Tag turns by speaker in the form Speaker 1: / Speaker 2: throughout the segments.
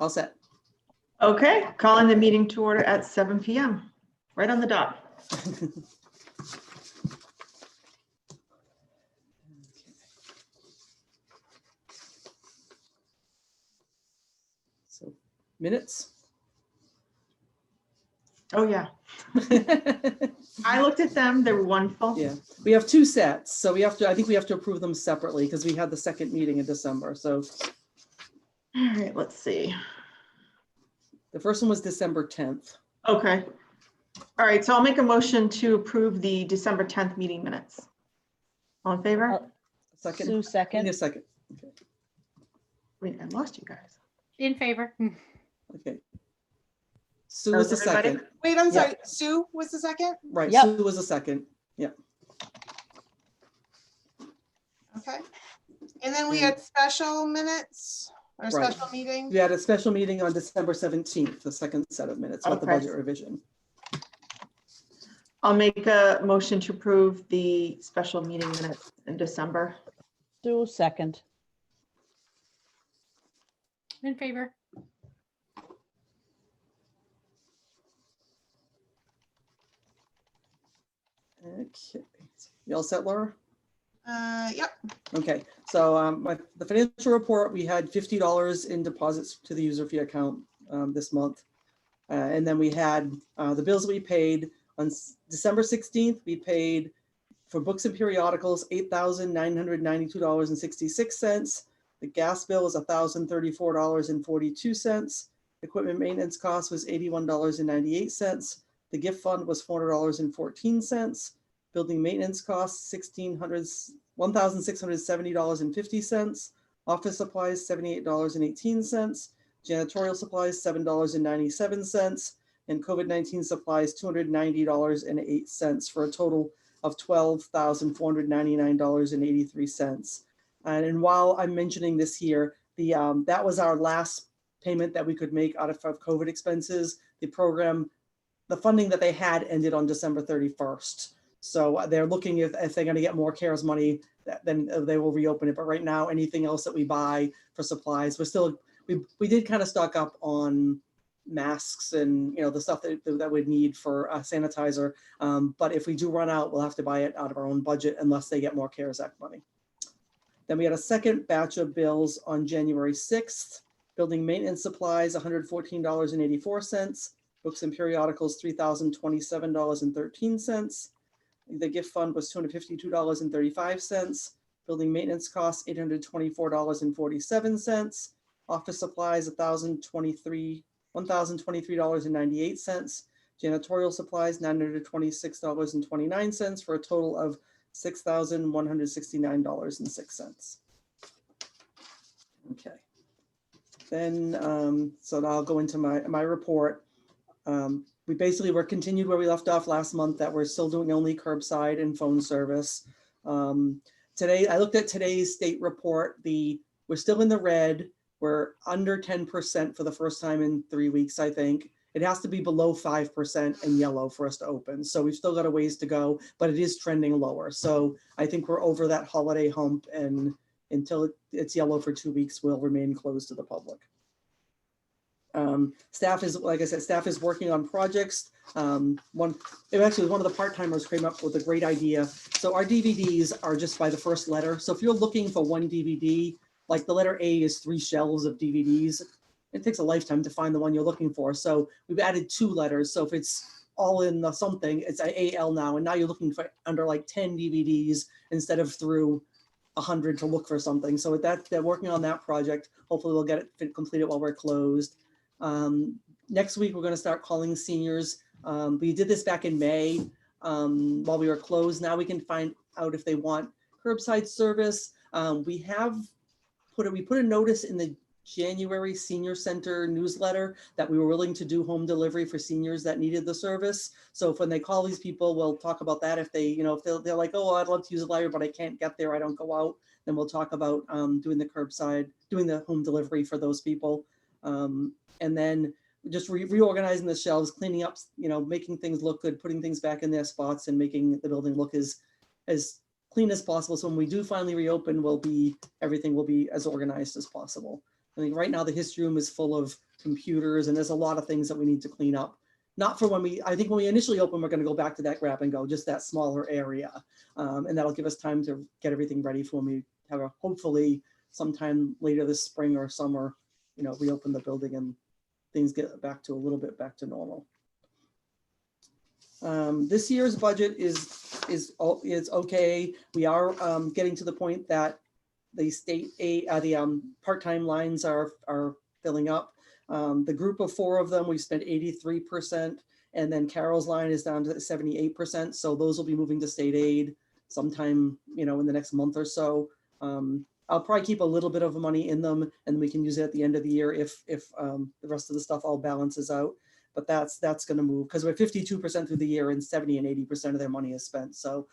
Speaker 1: All set.
Speaker 2: Okay, calling the meeting to order at 7 p.m. Right on the dot.
Speaker 1: So minutes.
Speaker 2: Oh, yeah. I looked at them. They were wonderful.
Speaker 1: Yeah, we have two sets, so we have to, I think we have to approve them separately because we had the second meeting in December. So
Speaker 2: All right, let's see.
Speaker 1: the first one was December 10th.
Speaker 2: Okay. All right, so I'll make a motion to approve the December 10th meeting minutes. All in favor?
Speaker 1: Second.
Speaker 3: Sue,
Speaker 1: Need
Speaker 3: second.
Speaker 1: a second. Okay.
Speaker 2: Wait, I lost you guys.
Speaker 4: In favor.
Speaker 1: Okay. Sue
Speaker 2: That
Speaker 1: was the
Speaker 2: was everybody?
Speaker 1: second.
Speaker 5: Wait, I'm
Speaker 1: Yeah.
Speaker 5: sorry. Sue was the second?
Speaker 1: Right.
Speaker 3: Yep.
Speaker 1: Sue was the second. Yeah.
Speaker 5: Okay. And then we had special minutes or
Speaker 1: Right.
Speaker 5: special meeting.
Speaker 1: We had a special meeting on December 17th, the second set of minutes with the
Speaker 2: Okay.
Speaker 1: budget revision.
Speaker 2: I'll make a motion to approve the special meeting minutes in December.
Speaker 3: Sue, second.
Speaker 4: In favor.
Speaker 1: Okay. You all set, Laura?
Speaker 5: Yep.
Speaker 1: Okay, so the financial report, we had $50 in deposits to the user fee account this month. And then we had the bills that we paid on December 16th, we paid for books and periodicals, $8,992.66. The gas bill was $1,034.42. Equipment maintenance cost was $81.98. The gift fund was $400.14. Building maintenance costs $1,670.50. Office supplies $78.18. Janitorial supplies $7.97. And COVID-19 supplies $290.08 for a total of $12,499.83. And while I'm mentioning this here, the that was our last payment that we could make out of COVID expenses. The program, the funding that they had ended on December 31st. So they're looking if they're going to get more CARES money, then they will reopen it. But right now, anything else that we buy for supplies, we're still, we did kind of stock up on masks and, you know, the stuff that we'd need for sanitizer. But if we do run out, we'll have to buy it out of our own budget unless they get more CARES Act money. Then we had a second batch of bills on January 6th. Building maintenance supplies, $114.84. Books and periodicals, $3,027.13. The gift fund was $252.35. Building maintenance costs, $824.47. Office supplies, $1,023.98. Janitorial supplies, $926.29 for a total of $6,169.06. Okay. Then, so I'll go into my report. We basically were continued where we left off last month, that we're still doing only curbside and phone service. Today, I looked at today's state report. We're still in the red. We're under 10% for the first time in 3 weeks, I think. It has to be below 5% and yellow for us to open. So we've still got a ways to go, but it is trending lower. So I think we're over that holiday hump, and until it's yellow for 2 weeks, we'll remain closed to the public. Staff is, like I said, staff is working on projects. One of the part-timers came up with a great idea. So our DVDs are just by the first letter. So if you're looking for one DVD, like the letter A is 3 shelves of DVDs. It takes a lifetime to find the one you're looking for. So we've added 2 letters. So if it's all in the something, it's AL now. And now you're looking for under like 10 DVDs instead of through 100 to look for something. So with that, they're working on that project. Hopefully we'll get it completed while we're closed. Next week, we're going to start calling seniors. We did this back in May while we were closed. Now we can find out if they want curbside service. We put a notice in the January Senior Center newsletter that we were willing to do home delivery for seniors that needed the service. So if when they call these people, we'll talk about that. If they, you know, if they're like, oh, I'd love to use the library, but I can't get there, I don't go out, then we'll talk about doing the curbside, doing the home delivery for those people. And then just reorganizing the shelves, cleaning up, you know, making things look good, putting things back in their spots, and making the building look as clean as possible. So when we do finally reopen, everything will be as organized as possible. I think right now the history room is full of computers, and there's a lot of things that we need to clean up. Not for I think when we initially open, we're gonna go back to that grab and go, just that smaller area. And that'll give us time to get everything ready for when we have hopefully sometime later this spring or summer, reopen the building and things get back to a little bit back to normal. This year's budget is okay. We are getting to the point that the part-time lines are filling up. The group of 4 of them, we spent 83%, and then Carol's line is down to 78%. So those will be moving to state aid sometime, in the next month or so. I'll probably keep a little bit of money in them, and we can use it at the end of the year if the rest of the stuff all balances out. But that's going to move because we're 52% through the year, and 70 and 80% of their money is spent. So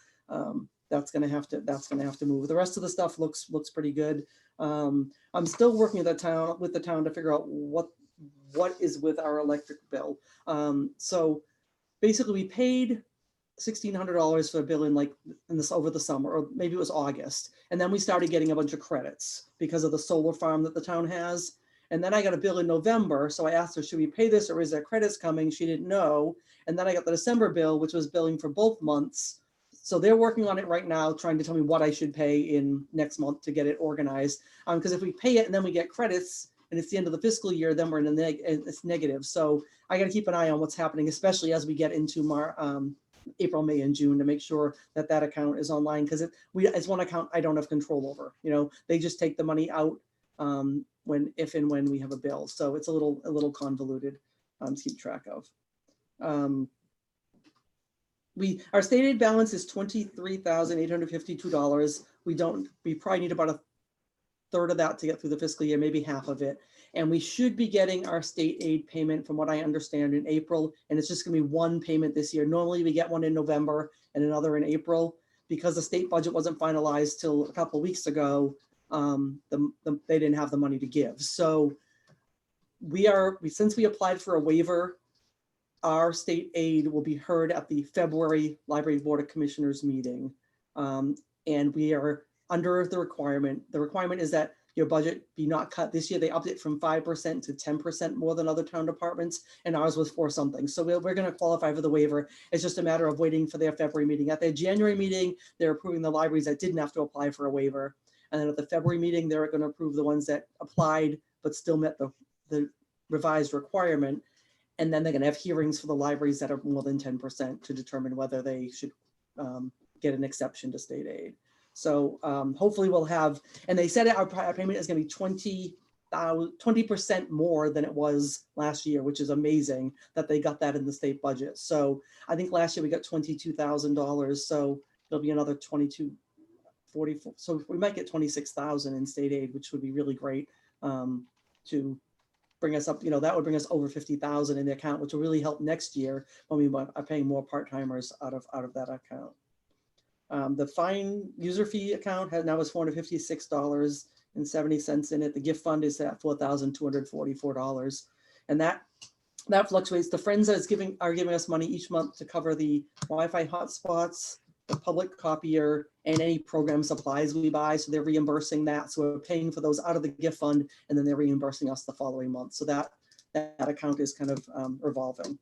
Speaker 1: that's going to have to move. The rest of the stuff looks pretty good. I'm still working with the town to figure out what is with our electric bill. So basically, we paid $1,600 for a bill over the summer, or maybe it was August, and then we started getting a bunch of credits because of the solar farm that the town has. And then I got a bill in November, so I asked her, should we pay this or is there credits coming? She didn't know. And then I got the December bill, which was billing for both months. So they're working on it right now, trying to tell me what I should pay in next month to get it organized. Because if we pay it and then we get credits and it's the end of the fiscal year, then we're in it's negative. So I got to keep an eye on what's happening, especially as we get into April, May, and June, to make sure that account is online, because it's one account I don't have control over. They just take the money out if and when we have a bill. So it's a little convoluted to keep track of. Our state aid balance is $23,852. We probably need about a third of that to get through the fiscal year, maybe half of it. And we should be getting our state aid payment, from what I understand, in April. And it's just gonna be one payment this year. Normally we get one in November and another in April. Because the state budget wasn't finalized till a couple of weeks ago, they didn't have the money to give. So since we applied for a waiver, our state aid will be heard at the February Library Board of Commissioners meeting. And we are under the requirement. The requirement is that your budget be not cut. This year, they upped it from 5% to 10% more than other town departments, and ours was 4 something. So we're going to qualify for the waiver. It's just a matter of waiting for their February meeting. At their January meeting, they're approving the libraries that didn't have to apply for a waiver. And then at the February meeting, they're going to approve the ones that applied but still met the revised requirement. And then they're going to have hearings for the libraries that are more than 10% to determine whether they should get an exception to state aid. So hopefully we'll have, and they said our payment is going to be 20% more than it was last year, which is amazing that they got that in the state budget. So I think last year we got $22,000. So there'll be another 22,44. So we might get 26,000 in state aid, which would be really great to bring us up. That would bring us over 50,000 in the account, which will really help next year when we are paying more part-timers out of that account. The fine user fee account now is $456.70 in it. The gift fund is at $4,244, and that fluctuates. The friends that are giving us money each month to cover the Wi-Fi hotspots, the public copier, and any program supplies we buy. So they're reimbursing that. So we're paying for those out of the gift fund, and then they're reimbursing us the following month. So that account is kind of revolving.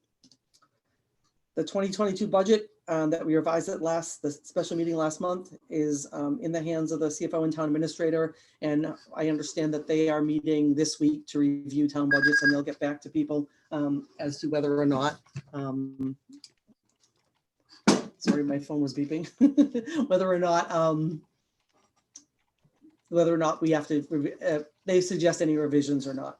Speaker 1: The 2022 budget that we revised at the special meeting last month is in the hands of the CFO and town administrator. And I understand that they are meeting this week to review town budgets, and they'll get back to people as to whether or not, sorry, my phone was beeping, whether or not we have to, they suggest any revisions or not.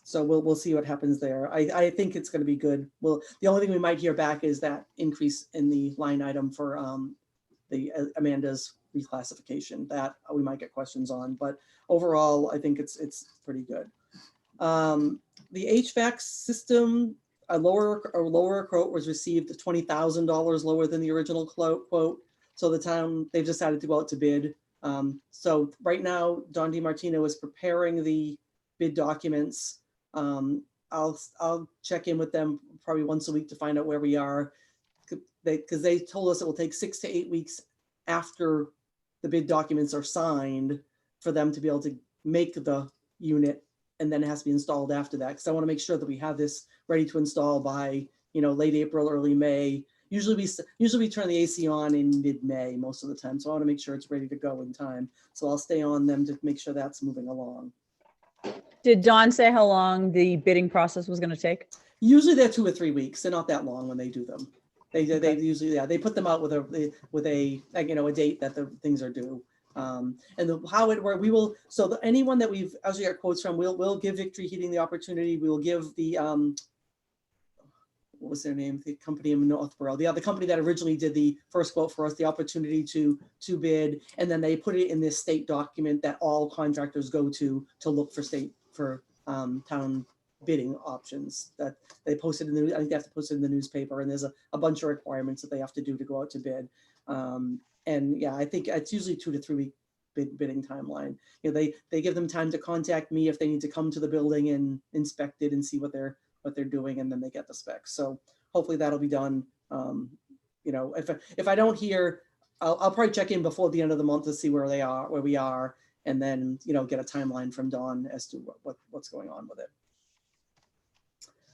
Speaker 1: So we'll see what happens there. I think it's going to be good. Well, the only thing we might hear back is that increase in the line item for Amanda's reclassification that we might get questions on. But overall, I think it's pretty good. The HVAC system, a lower quote was received, $20,000 lower than the original quote. So the town, they've decided to go out to bid. So right now, Don DiMartino is preparing the bid documents. I'll check in with them probably once a week to find out where we are, because they told us it will take 6 to 8 weeks after the bid documents are signed for them to be able to make the unit and then it has to be installed after that. Because I want to make sure that we have this ready to install by, late April, early May. Usually we turn the AC on in mid-May most of the time. So I want to make sure it's ready to go in time. So I'll stay on them to make sure that's moving along.
Speaker 3: Did Dawn say how long the bidding process was going to take?
Speaker 1: Usually they're 2 or 3 weeks. They're not that long when they do them. They
Speaker 3: Okay.
Speaker 1: usually, they put them out with a date that the things are due. How it work, anyone that we've actually got quotes from, we'll give Victory Heating the opportunity. We will give the, what was their name? The company in Northborough, the other company that originally did the first quote for us, the opportunity to bid. And then they put it in this state document that all contractors go to look for town bidding options that they posted in the, I think they have to post it in the newspaper, and there's a bunch of requirements that they have to do to go out to bid. And yeah, I think it's usually 2 to 3 week bidding timeline. They give them time to contact me if they need to come to the building and inspect it and see what they're doing, and then they get the specs. So hopefully that'll be done. If I don't hear, I'll probably check in before the end of the month to see where we are, and then get a timeline from Dawn as to what's going on with it.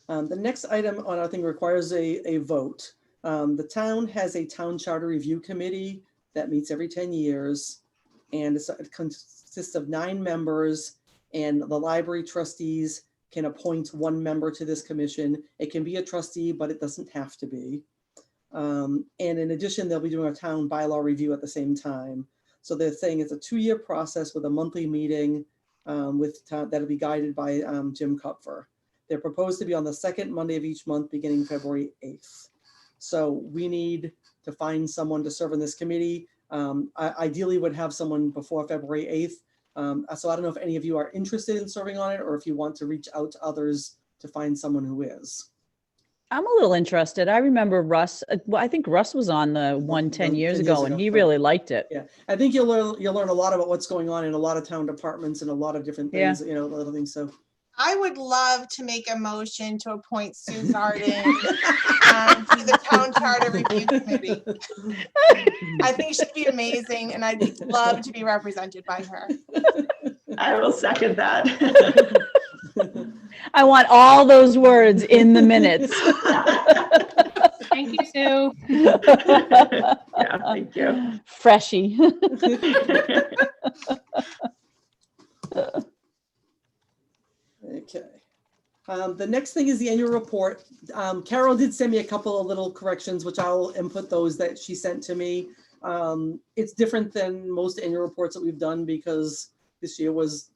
Speaker 1: The next item on our thing requires a vote. The town has a town charter review committee that meets every 10 years, and it consists of 9 members, and the library trustees can appoint 1 member to this commission. It can be a trustee, but it doesn't have to be. And in addition, they'll be doing a town bylaw review at the same time. So they're saying it's a 2-year process with a monthly meeting that'll be guided by Jim Kupfer. They're proposed to be on the 2nd Monday of each month, beginning February 8th. So we need to find someone to serve on this committee. I ideally would have someone before February 8th. So I don't know if any of you are interested in serving on it, or if you want to reach out to others to find someone who is.
Speaker 3: I'm a little interested. I remember Russ. I think Russ was on the one 10 years ago, and he really liked it.
Speaker 1: Yeah, I think you'll learn a lot about what's going on in a lot of town departments and a lot of different things. A lot of things. So
Speaker 5: I would love to make a motion to appoint Sue Garden to the Town Charter Review Committee. I think she'd be amazing, and I'd love to be represented by her.
Speaker 2: I will second that.
Speaker 3: I want all those words in the minutes.
Speaker 4: Thank you, Sue.
Speaker 2: Yeah, thank you.
Speaker 3: Freshie.
Speaker 1: Okay. The next thing is the annual report. Carol did send me a couple of little corrections, which I'll input those that she sent to me. It's different than most annual reports that we've done because this year was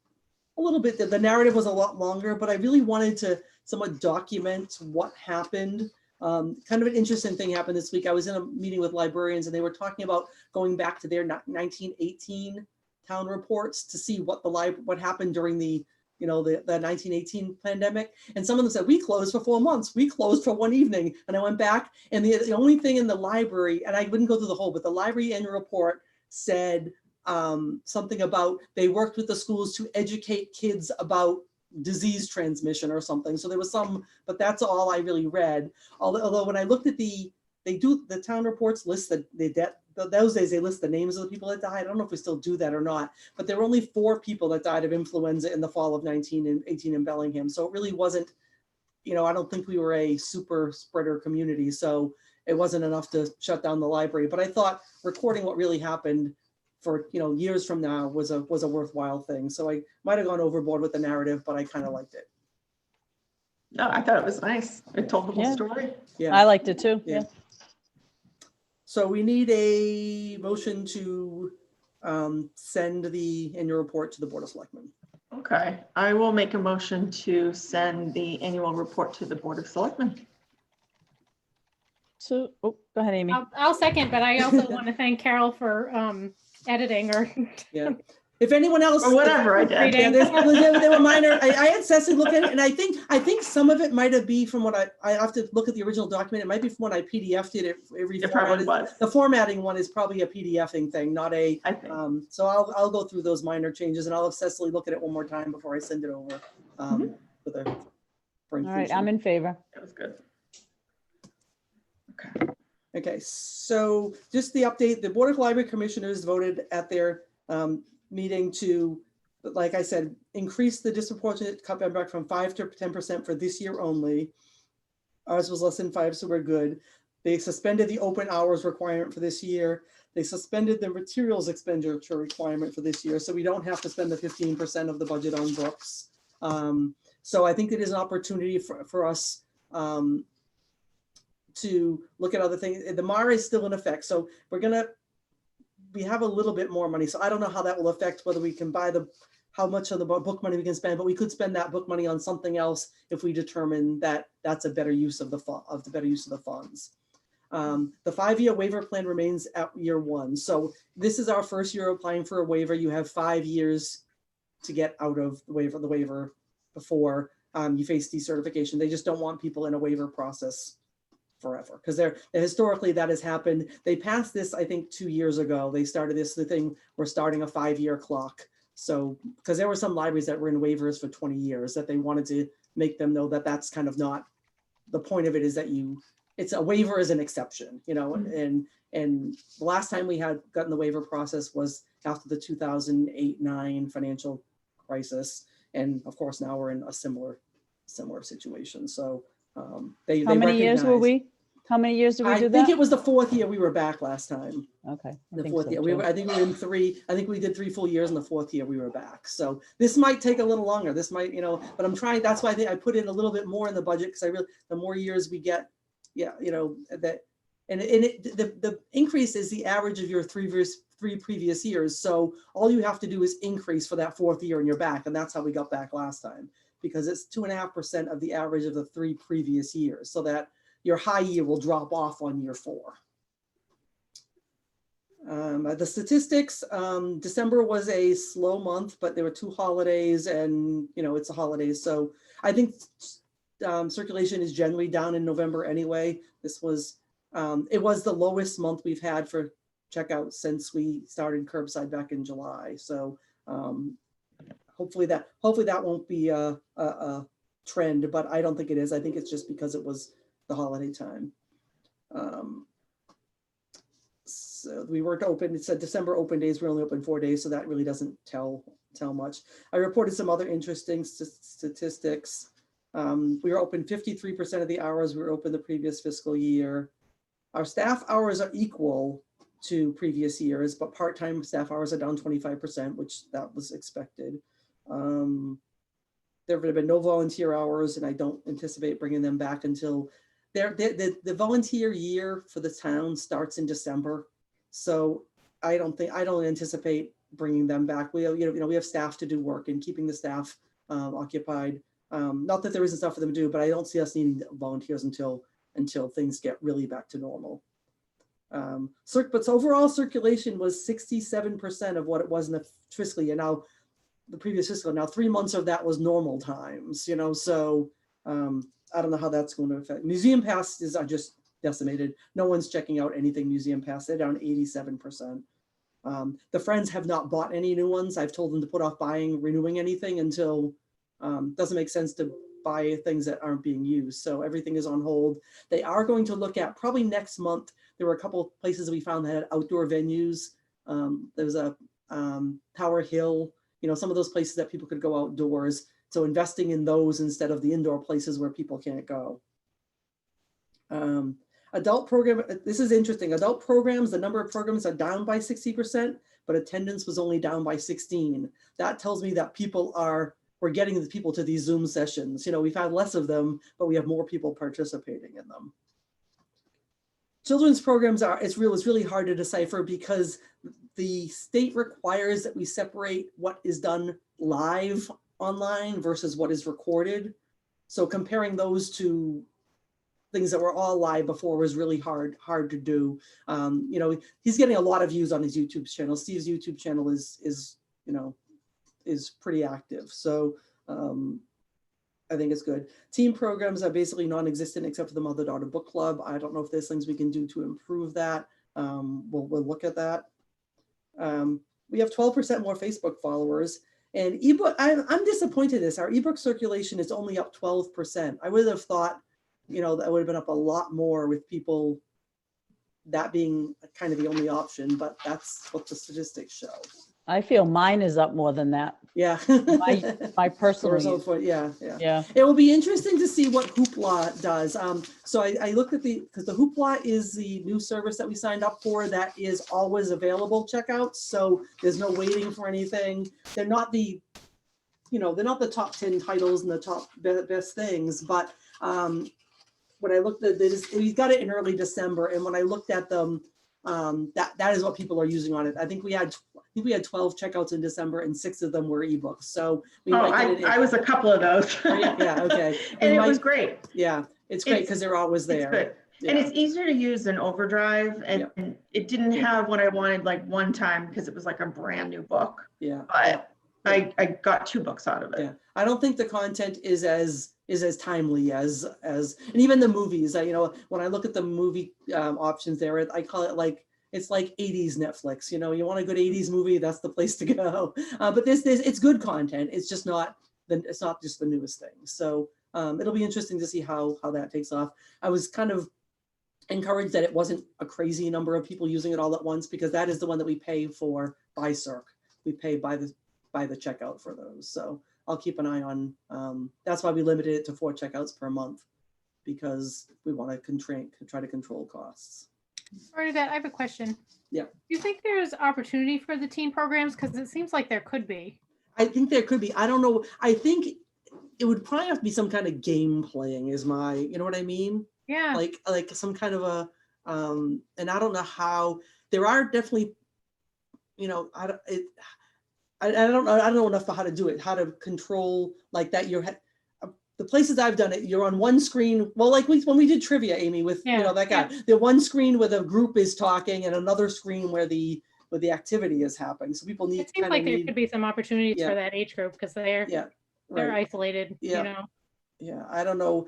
Speaker 1: a little bit, the narrative was a lot longer, but I really wanted to somewhat document what happened. Kind of an interesting thing happened this week. I was in a meeting with librarians, and they were talking about going back to their 1918 town reports to see what happened during the 1918 pandemic. And some of them said, we closed for 4 months. We closed for 1 evening. And I went back, and the only thing in the library, and I wouldn't go through the whole, but the library annual report said something about they worked with the schools to educate kids about disease transmission or something. So there was some, but that's all I really read. Although when I looked at the town reports list those days they list the names of the people that died. I don't know if we still do that or not, but there were only 4 people that died of influenza in the fall of 1918 in Bellingham. So it really wasn't, I don't think we were a super spreader community. So it wasn't enough to shut down the library. But I thought recording what really happened for years from now was a worthwhile thing. So I might have gone overboard with the narrative, but I kind of liked it.
Speaker 2: No, I thought it was nice. It told the whole story.
Speaker 1: Yeah.
Speaker 3: I liked it too.
Speaker 1: Yeah. So we need a motion to send the annual report to the Board of Selectmen.
Speaker 2: Okay, I will make a motion to send the annual report to the Board of Selectmen.
Speaker 3: So, go ahead, Amy.
Speaker 4: I'll second, but I also want to thank Carol for editing or
Speaker 1: Yeah. If anyone else,
Speaker 2: Or whatever I did.
Speaker 1: yeah, there were minor. I had Cecily look at it, and I think some of it might have been from what I have to look at the original document. It might be from when I PDF'd it.
Speaker 2: It probably was.
Speaker 1: The formatting one is probably a PDFing thing, not a.
Speaker 2: I think.
Speaker 1: So I'll go through those minor changes, and I'll have Cecily look at it one more time before I send it over. For
Speaker 3: All right,
Speaker 1: inclusion.
Speaker 3: I'm in favor.
Speaker 2: That was good. Okay.
Speaker 1: Okay, so just the update, the Board of Library Commissioners voted at their meeting to but like I said, increase the disproportionate cutback from 5 to 10% for this year only. Ours was less than 5, so we're good. They suspended the open hours requirement for this year. They suspended the materials expenditure requirement for this year, so we don't have to spend the 15% of the budget on books. So I think it is an opportunity for us to look at other things. The MAR is still in effect, so we have a little bit more money. So I don't know how that will affect whether we can buy how much of the book money we can spend, but we could spend that book money on something else if we determine that that's a better use of the funds. The 5-year waiver plan remains at year 1. So this is our first year applying for a waiver. You have 5 years to get out of the waiver before you face decertification. They just don't want people in a waiver process forever, because historically that has happened. They passed this, I think, 2 years ago. They started the thing, we're starting a 5-year clock. So, because there were some libraries that were in waivers for 20 years that they wanted to make them know that that's kind of not, the point of it is that it's a waiver is an exception, and the last time we had gotten the waiver process was after the 2008-9 financial crisis. And of course, now we're in a similar situation. So How many years did we
Speaker 3: do
Speaker 1: I think
Speaker 3: that?
Speaker 1: it was the 4th year we were back last time.
Speaker 3: Okay.
Speaker 1: The 4th year. I think we were in 3. I think we did 3 full years, and the 4th year we were back. So this might take a little longer. This might, but I'm trying. That's why I think I put in a little bit more in the budget, because the more years we get, the increase is the average of your 3 previous years. So all you have to do is increase for that 4th year and you're back. And that's how we got back last time, because it's 2.5% of the average of the 3 previous years, so that your high year will drop off on year 4. The statistics, December was a slow month, but there were 2 holidays, and it's a holiday. So I think circulation is generally down in November anyway. This was, it was the lowest month we've had for checkout since we started curbside back in July. So hopefully that won't be a trend, but I don't think it is. I think it's just because it was the holiday time. So we weren't open. It said December open days, we're only open 4 days, so that really doesn't tell much. I reported some other interesting statistics. We were open 53% of the hours we were open the previous fiscal year. Our staff hours are equal to previous years, but part-time staff hours are down 25%, which that was expected. There have been no volunteer hours, and I don't anticipate bringing them back until the volunteer year for the town starts in December. So I don't anticipate bringing them back. We have staff to do work, and keeping the staff occupied. Not that there isn't stuff for them to do, but I don't see us needing volunteers until things get really back to normal. But overall circulation was 67% of what it was in the fiscal year. Now, the previous fiscal, now 3 months of that was normal times, so I don't know how that's going to affect. Museum passes are just decimated. No one's checking out anything museum pass. They're down 87%. The Friends have not bought any new ones. I've told them to put off renewing anything until doesn't make sense to buy things that aren't being used. So everything is on hold. They are going to look at, probably next month, there were a couple of places we found that had outdoor venues. There's a Tower Hill, some of those places that people could go outdoors. So investing in those instead of the indoor places where people can't go. Adult program, this is interesting. Adult programs, the number of programs are down by 60%, but attendance was only down by 16. That tells me that we're getting the people to these Zoom sessions. We've had less of them, but we have more people participating in them. Children's programs it's really hard to decipher, because the state requires that we separate what is done live online versus what is recorded. So comparing those to things that were all live before was really hard to do. He's getting a lot of views on his YouTube channel. Steve's YouTube channel is pretty active. So I think it's good. Team programs are basically non-existent except for the mother-daughter book club. I don't know if there's things we can do to improve that. We'll look at that. We have 12% more Facebook followers, and ebook. I'm disappointed in this. Our ebook circulation is only up 12%. I would have thought, that would have been up a lot more with people, that being kind of the only option, but that's what the statistics show.
Speaker 3: I feel mine is up more than that.
Speaker 1: Yeah.
Speaker 3: My personal
Speaker 1: Or
Speaker 3: use.
Speaker 1: so, yeah, yeah.
Speaker 3: Yeah.
Speaker 1: It will be interesting to see what Hoopla does. So I looked at because the Hoopla is the new service that we signed up for that is always available checkouts. So there's no waiting for anything. They're not the, they're not the top 10 titles and the top best things, but when I looked at this, we got it in early December, and when I looked at them, that is what people are using on it. I think we had 12 checkouts in December, and 6 of them were ebooks. So we might get it.
Speaker 2: I was a couple of those.
Speaker 1: Yeah, okay.
Speaker 2: And it was great.
Speaker 1: Yeah, it's great because they're always
Speaker 2: It's
Speaker 1: there.
Speaker 2: good. And it's easier to use than Overdrive, and it didn't have what I wanted like one time because it was like a brand new book.
Speaker 1: Yeah.
Speaker 2: But I got 2 books out of it.
Speaker 1: Yeah, I don't think the content is as timely as and even the movies. When I look at the movie options there, I call it like it's like 80s Netflix. You want a good 80s movie, that's the place to go. But it's good content. It's just not just the newest thing. So it'll be interesting to see how that takes off. I was kind of encouraged that it wasn't a crazy number of people using it all at once, because that is the one that we pay for by Circ. We pay by the checkout for those. So I'll keep an eye on, that's why we limited it to 4 checkouts per month, because we want to try to control costs.
Speaker 4: Bernadette, I have a question.
Speaker 1: Yeah.
Speaker 4: Do you think there's opportunity for the teen programs? Because it seems like there could be.
Speaker 1: I think there could be. I don't know. I think it would probably have to be some kind of game playing you know what I mean?
Speaker 4: Yeah.
Speaker 1: Like some kind of a, and I don't know how. There are definitely, I don't know enough about how to do it, how to control like that. The places I've done it, you're on one screen. Well, like when we did trivia, Amy, with that guy, the one screen where the group is talking and another screen where the activity is happening. So people need.
Speaker 4: It seems like there could be some opportunities for that age group, because they're isolated.
Speaker 1: Yeah, I don't know.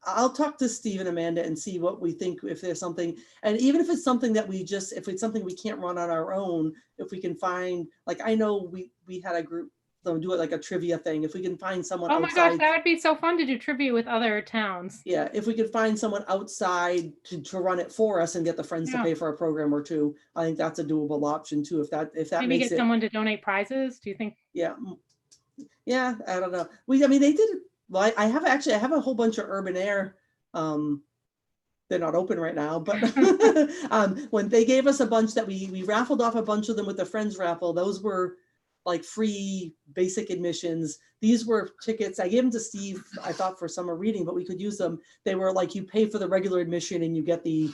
Speaker 1: I'll talk to Steve and Amanda and see what we think, if there's something, and even if it's something that if it's something we can't run on our own, if we can find, like, I know we had a group, they'll do it like a trivia thing. If we can find someone
Speaker 4: outside.
Speaker 1: Oh my
Speaker 4: gosh, that would be so fun to do trivia with other towns.
Speaker 1: Yeah, if we could find someone outside to run it for us and get the friends to pay for a program or 2, I think that's a doable option too. If that
Speaker 4: maybe
Speaker 1: makes
Speaker 4: get someone to donate prizes. Do you think?
Speaker 1: Yeah, I don't know. They did it. Well, I have a whole bunch of Urban Air. They're not open right now, but when they gave us a bunch that we raffled off a bunch of them with the Friends raffle, those were like free basic admissions. These were tickets. I gave them to Steve, I thought, for summer reading, but we could use them. They were like, you pay for the regular admission and you get the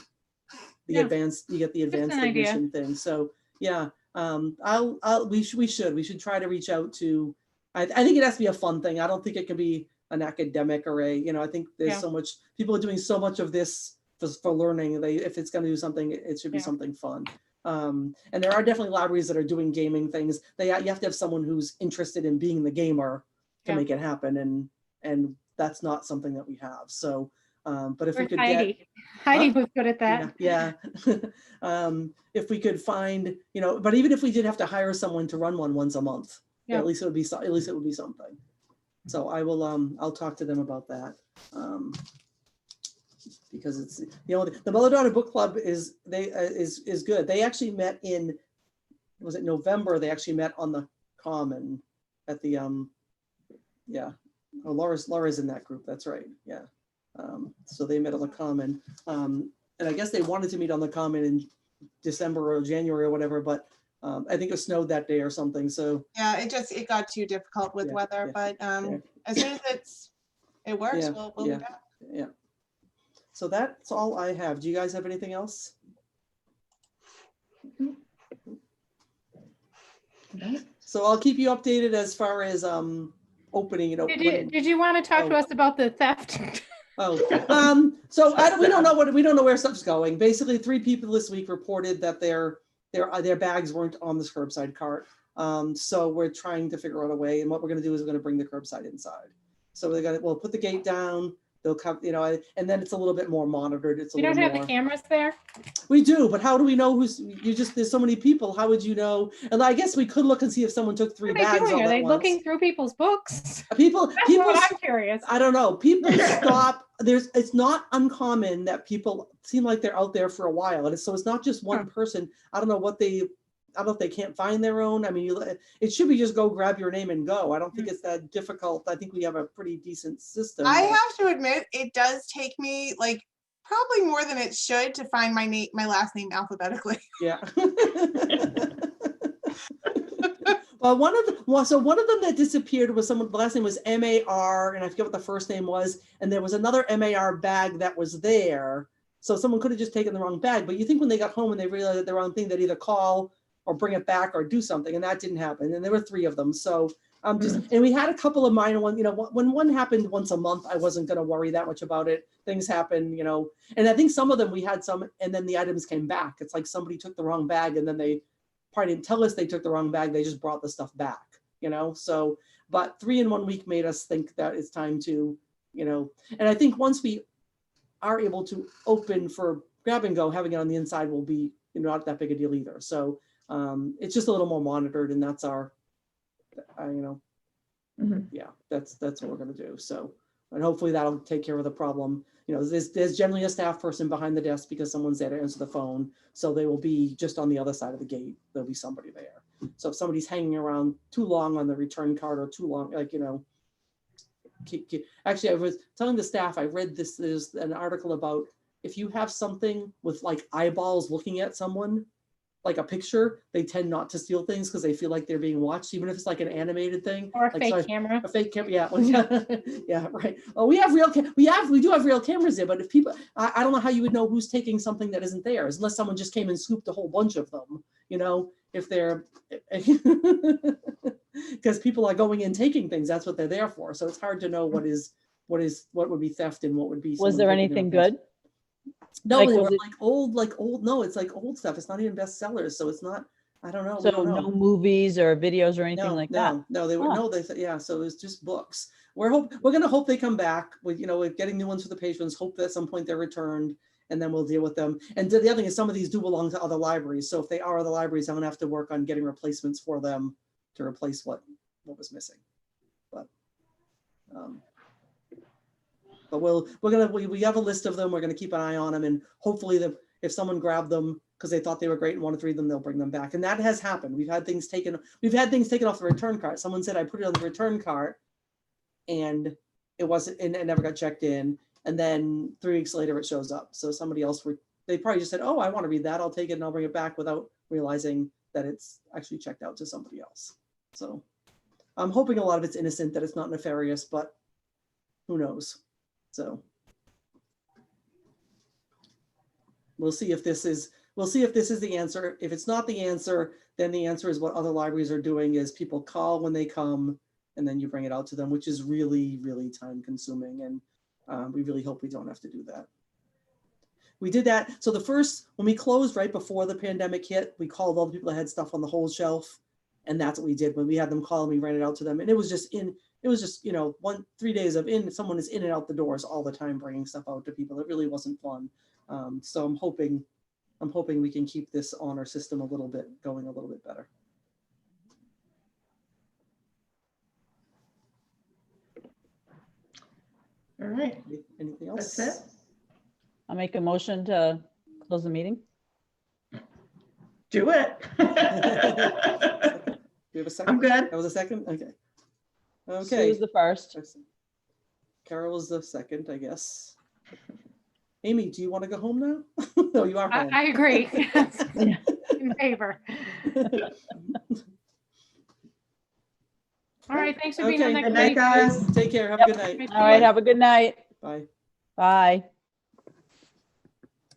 Speaker 1: advanced admission thing. So yeah, we should try to reach out to. I think it has to be a fun thing. I don't think it can be an academic or I think there's so much, people are doing so much of this for learning. If it's going to do something, it should be something fun. And there are definitely libraries that are doing gaming things. You have to have someone who's interested in being the gamer to make it happen. And that's not something that we have. So, but if we could
Speaker 4: Heidi was good at that.
Speaker 1: Yeah. If we could find, but even if we did have to hire someone to run one once a month, at least it would be something. So I will, I'll talk to them about that. Because it's, the Mother-Daughter Book Club is good. They actually met was it November? They actually met on the Common at the, Laura's in that group. That's right. Yeah. So they met on the Common. And I guess they wanted to meet on the Common in December or January or whatever, but I think it snowed that day or something. So
Speaker 5: yeah, it got too difficult with weather, but as soon as it works, we'll be back.
Speaker 1: Yeah. So that's all I have. Do you guys have anything else? So I'll keep you updated as far as opening.
Speaker 4: Did you want to talk to us about the theft?
Speaker 1: So we don't know where stuff's going. Basically, 3 people this week reported that their bags weren't on this curbside cart. So we're trying to figure out a way. And what we're going to do is we're going to bring the curbside inside. So we'll put the gate down. They'll come, and then it's a little bit more monitored.
Speaker 4: You don't have the cameras there?
Speaker 1: We do, but how do we know there's so many people. How would you know? And I guess we could look and see if someone took 3 bags.
Speaker 4: Are they looking through people's books?
Speaker 1: People,
Speaker 4: I'm curious.
Speaker 1: I don't know. People stop. It's not uncommon that people seem like they're out there for a while. And so it's not just one person. I don't know what I don't know if they can't find their own. I mean, it should be just go grab your name and go. I don't think it's that difficult. I think we have a pretty decent system.
Speaker 5: I
Speaker 1: but-
Speaker 5: have to admit, it does take me like probably more than it should to find my name, my last name alphabetically.
Speaker 1: Yeah. Well, one of them that disappeared was someone, the last name was MAR, and I forget what the first name was. And there was another MAR bag that was there. So someone could have just taken the wrong bag. But you think when they got home and they realized the wrong thing, they'd either call or bring it back or do something. And that didn't happen. And there were 3 of them. So and we had a couple of minor ones, when one happened once a month, I wasn't going to worry that much about it. Things happen, and I think some of them we had some, and then the items came back. It's like somebody took the wrong bag and then they probably didn't tell us they took the wrong bag. They just brought the stuff back, so, but 3 in 1 week made us think that it's time to, and I think once we are able to open for grab and go, having it on the inside will be not that big a deal either. So it's just a little more monitored, and that's our, yeah, that's what we're going to do. So, and hopefully that'll take care of the problem. There's generally a staff person behind the desk because someone's there to answer the phone. So they will be just on the other side of the gate. There'll be somebody there. So if somebody's hanging around too long on the return card or too long, actually, I was telling the staff, I read this, there's an article about if you have something with like eyeballs looking at someone, like a picture, they tend not to steal things because they feel like they're being watched, even if it's like an animated thing.
Speaker 4: Or a
Speaker 1: Like,
Speaker 4: fake
Speaker 1: so
Speaker 4: camera.
Speaker 1: a fake camera, yeah, well, yeah, right. Oh, we do have real cameras there, but if people, I don't know how you would know who's taking something that isn't theirs, unless someone just came and scooped a whole bunch of them, if they're, because people are going in taking things, that's what they're there for. So it's hard to know what would be theft and what would be.
Speaker 3: Was
Speaker 1: someone
Speaker 3: there
Speaker 1: taking
Speaker 3: anything
Speaker 1: their things.
Speaker 3: good?
Speaker 1: No,
Speaker 3: Like,
Speaker 1: they
Speaker 3: was
Speaker 1: were
Speaker 3: it-
Speaker 1: like old. No, it's like old stuff. It's not even bestsellers, so it's not. I don't know. we
Speaker 3: So
Speaker 1: don't know.
Speaker 3: no movies or videos or anything like that?
Speaker 1: No, they were
Speaker 3: Huh.
Speaker 1: no. They said yeah. So it was just books. We're gonna hope they come back with with getting new ones for the patrons. Hope that at some point they're returned, and then we'll deal with them. And the other thing is some of these do belong to other libraries. So if they are other libraries, I'm gonna have to work on getting replacements for them to replace what was missing. But we have a list of them. We're gonna keep an eye on them, and hopefully if someone grabbed them because they thought they were great and wanted to read them, they'll bring them back. And that has happened. We've had things taken off the return cart. Someone said I put it on the return cart and it wasn't, and it never got checked in. And then 3 weeks later it shows up. So somebody else, they probably just said, oh, I want to read that. I'll take it and I'll bring it back without realizing that it's actually checked out to somebody else. So I'm hoping a lot of it's innocent, that it's not nefarious, but who knows? So we'll see if this is the answer. If it's not the answer, then the answer is what other libraries are doing is people call when they come and then you bring it out to them, which is really, really time consuming. And we really hope we don't have to do that. We did that. So when we closed right before the pandemic hit, we called all the people that had stuff on the whole shelf. And that's what we did when we had them call and we ran it out to them. And it was just 3 days of someone is in and out the doors all the time, bringing stuff out to people. It really wasn't fun. So I'm hoping we can keep this honor system going a little bit better.
Speaker 2: All right,
Speaker 1: Anything else?
Speaker 2: that's it.
Speaker 3: I'll make a motion to close the meeting.
Speaker 2: Do it.
Speaker 1: Do we have a second?
Speaker 2: I'm good.
Speaker 1: That was a second? Okay.
Speaker 3: Sue
Speaker 1: Okay.
Speaker 3: was the first.
Speaker 1: Carol is the second, I guess. Amy, do you want to go home now? No, you are home.
Speaker 4: I agree. Yes.
Speaker 3: Yeah.
Speaker 4: In favor. All right, thanks for being on
Speaker 1: Okay.
Speaker 4: that
Speaker 2: Good night,
Speaker 4: committee.
Speaker 2: guys.
Speaker 1: Take care. Have a good night.
Speaker 3: All right, have a good night.
Speaker 1: Bye.
Speaker 3: Bye.